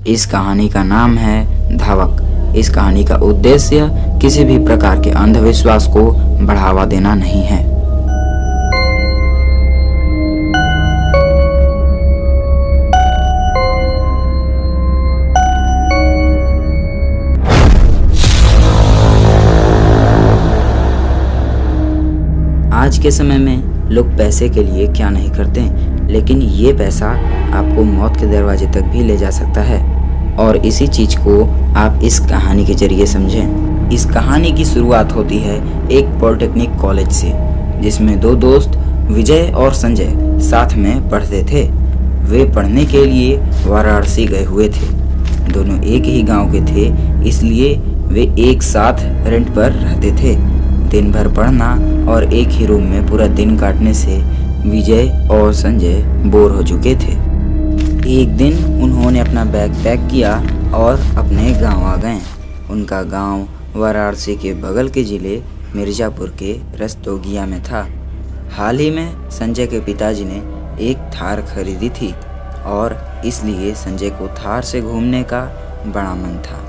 इस कहानी का नाम है धावक। इस कहानी का उद्देश्य किसी भी प्रकार के अंधविश्वास को बढ़ावा देना नहीं है। आज के समय में लोग पैसे के लिए क्या नहीं करते, लेकिन ये पैसा आपको मौत के दरवाजे तक भी ले जा सकता है। और इसी चीज को आप इस कहानी के जरिए समझें। इस कहानी की शुरुआत होती है एक पॉलिटेक्निक कॉलेज से, जिसमें दो दोस्त विजय और संजय साथ में पढ़ते थे। वे पढ़ने के लिए वाराणसी गए हुए थे। दोनों एक ही गांव के थे, इसलिए वे एक साथ रेंट पर रहते थे। दिन भर पढ़ना और एक ही रूम में पूरा दिन काटने से विजय और संजय बोर हो चुके थे। एक दिन उन्होंने अपना बैग पैक किया और अपने गांव आ गए। उनका गांव वाराणसी के बगल के जिले मिर्जापुर के रस्तोगिया में था। हाल ही में संजय के पिताजी ने एक थार खरीदी थी और इसलिए संजय को थार से घूमने का बड़ा मन था।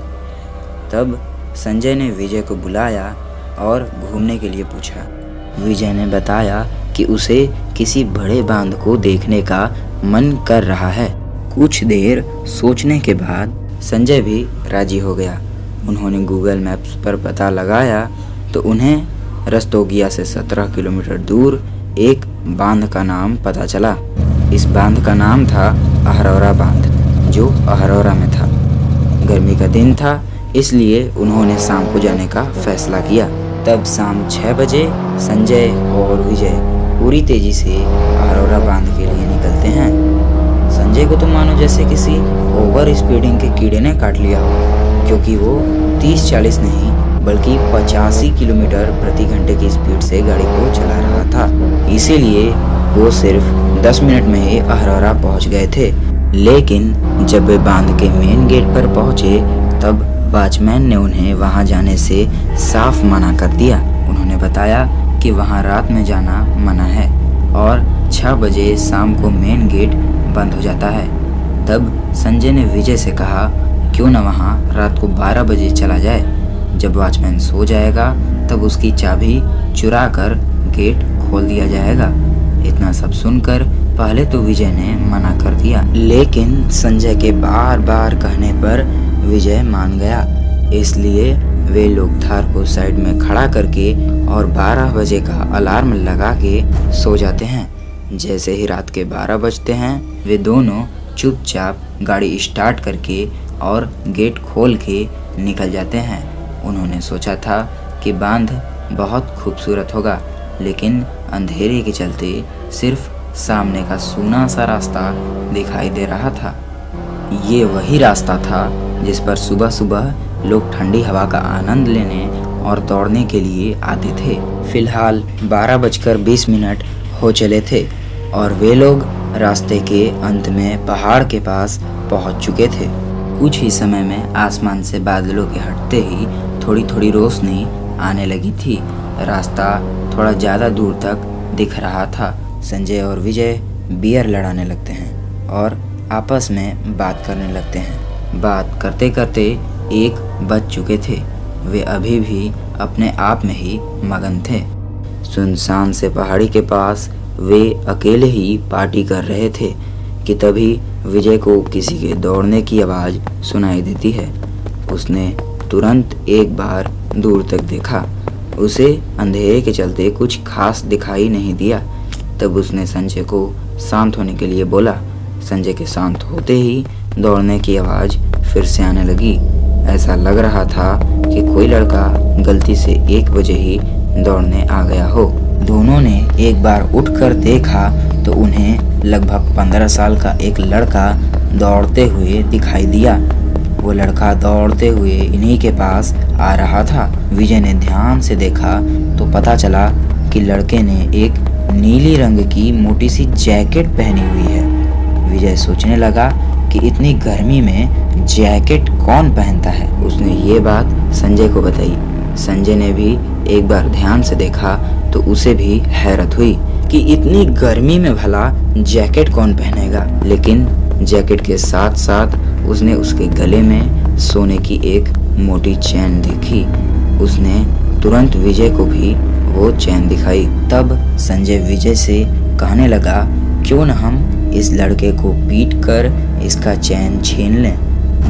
तब संजय ने विजय को बुलाया और घूमने के लिए पूछा। विजय ने बताया कि उसे किसी बड़े बांध को देखने का मन कर रहा है। कुछ देर सोचने के बाद संजय भी राजी हो गया। उन्होंने गूगल मैप्स पर पता लगाया तो उन्हें रस्तोगिया से 17 किलोमीटर दूर एक बांध का नाम पता चला। इस बांध का नाम था अहरौरा बांध, जो अहरौरा में था। गर्मी का दिन था, इसलिए उन्होंने शाम को जाने का फैसला किया। तब शाम 6 बजे संजय और विजय पूरी तेजी से अहरौरा बांध के लिए निकलते हैं। संजय को तो मानो जैसे किसी ओवर स्पीडिंग के कीड़े ने काट लिया हो, क्योंकि वो 30-40 नहीं बल्कि 85 किलोमीटर प्रति घंटे की स्पीड से गाड़ी को चला रहा था। इसीलिए वो सिर्फ 10 मिनट में ही अहरौरा पहुंच गए थे। लेकिन जब वे बांध के मेन गेट पर पहुंचे तब वॉचमैन ने उन्हें वहां जाने से साफ मना कर दिया। उन्होंने बताया कि वहां रात में जाना मना है और 6 बजे शाम को मेन गेट बंद हो जाता है। तब संजय ने विजय से कहा, क्यों न वहां रात को 12 बजे चला जाए। जब वॉचमैन सो जाएगा तब उसकी चाबी चुरा कर गेट खोल दिया जाएगा। इतना सब सुनकर पहले तो विजय ने मना कर दिया, लेकिन संजय के बार बार कहने पर विजय मान गया। इसलिए वे लोग थार को साइड में खड़ा करके और 12 बजे का अलार्म लगा के सो जाते हैं। जैसे ही रात के 12 बजते हैं वे दोनों चुपचाप गाड़ी स्टार्ट करके और गेट खोल के निकल जाते हैं। उन्होंने सोचा था कि बांध बहुत खूबसूरत होगा, लेकिन अंधेरे के चलते सिर्फ सामने का सूना सा रास्ता दिखाई दे रहा था। ये वही रास्ता था जिस पर सुबह सुबह लोग ठंडी हवा का आनंद लेने और दौड़ने के लिए आते थे। फिलहाल 12:20 हो चले थे और वे लोग रास्ते के अंत में पहाड़ के पास पहुंच चुके थे। कुछ ही समय में आसमान से बादलों के हटते ही थोड़ी थोड़ी रोशनी आने लगी थी। रास्ता थोड़ा ज़्यादा दूर तक दिख रहा था। संजय और विजय बियर लड़ाने लगते हैं और आपस में बात करने लगते हैं। बात करते करते 1 बज चुके थे। वे अभी भी अपने आप में ही मगन थे। सुनसान से पहाड़ी के पास वे अकेले ही पार्टी कर रहे थे कि तभी विजय को किसी के दौड़ने की आवाज़ सुनाई देती है। उसने तुरंत एक बार दूर तक देखा। उसे अंधेरे के चलते कुछ खास दिखाई नहीं दिया। तब उसने संजय को शांत होने के लिए बोला। संजय के शांत होते ही दौड़ने की आवाज़ फिर से आने लगी। ऐसा लग रहा था कि कोई लड़का गलती से 1 बजे ही दौड़ने आ गया हो। दोनों ने एक बार उठकर देखा तो उन्हें लगभग 15 साल का एक लड़का दौड़ते हुए दिखाई दिया। वो लड़का दौड़ते हुए इन्हीं के पास आ रहा था। विजय ने ध्यान से देखा तो पता चला कि लड़के ने एक नीली रंग की मोटी सी जैकेट पहनी हुई है। विजय सोचने लगा कि इतनी गर्मी में जैकेट कौन पहनता है। उसने ये बात संजय को बताई। संजय ने भी एक बार ध्यान से देखा तो उसे भी हैरत हुई कि इतनी गर्मी में भला जैकेट कौन पहनेगा। लेकिन जैकेट के साथ साथ उसने उसके गले में सोने की एक मोटी चैन देखी। उसने तुरंत विजय को भी वो चैन दिखाई। तब संजय विजय से कहने लगा, क्यों न हम इस लड़के को पीट कर इसका चैन छीन लें,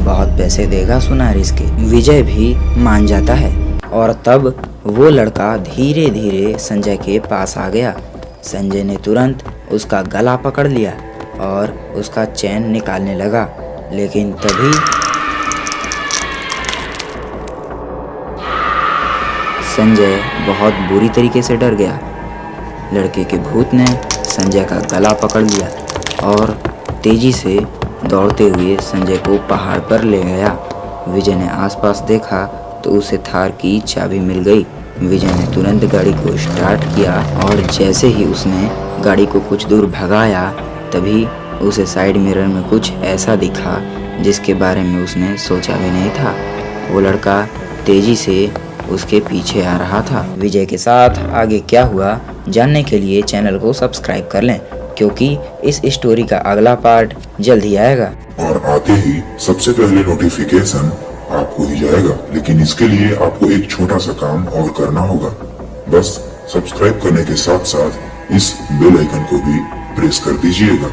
बहुत पैसे देगा सुनार इसके। विजय भी मान जाता है और तब वो लड़का धीरे धीरे संजय के पास आ गया। संजय ने तुरंत उसका गला पकड़ लिया और उसका चैन निकालने लगा, लेकिन तभी संजय बहुत बुरी तरीके से डर गया। लड़के के भूत ने संजय का गला पकड़ लिया और तेजी से दौड़ते हुए संजय को पहाड़ पर ले गया। विजय ने आसपास देखा तो उसे थार की चाबी मिल गई। विजय ने तुरंत गाड़ी को स्टार्ट किया और जैसे ही उसने गाड़ी को कुछ दूर भगाया तभी उसे साइड मिरर में कुछ ऐसा दिखा जिसके बारे में उसने सोचा भी नहीं था। वो लड़का तेजी से उसके पीछे आ रहा था। विजय के साथ आगे क्या हुआ जानने के लिए चैनल को सब्सक्राइब कर लें, क्योंकि इस स्टोरी का अगला पार्ट जल्द ही आएगा। और आते ही सबसे पहले नोटिफिकेशन आपको ही जाएगा। लेकिन इसके लिए आपको एक छोटा सा काम और करना होगा। बस सब्सक्राइब करने के साथ साथ इस बेल आइकन को भी प्रेस कर दीजिएगा।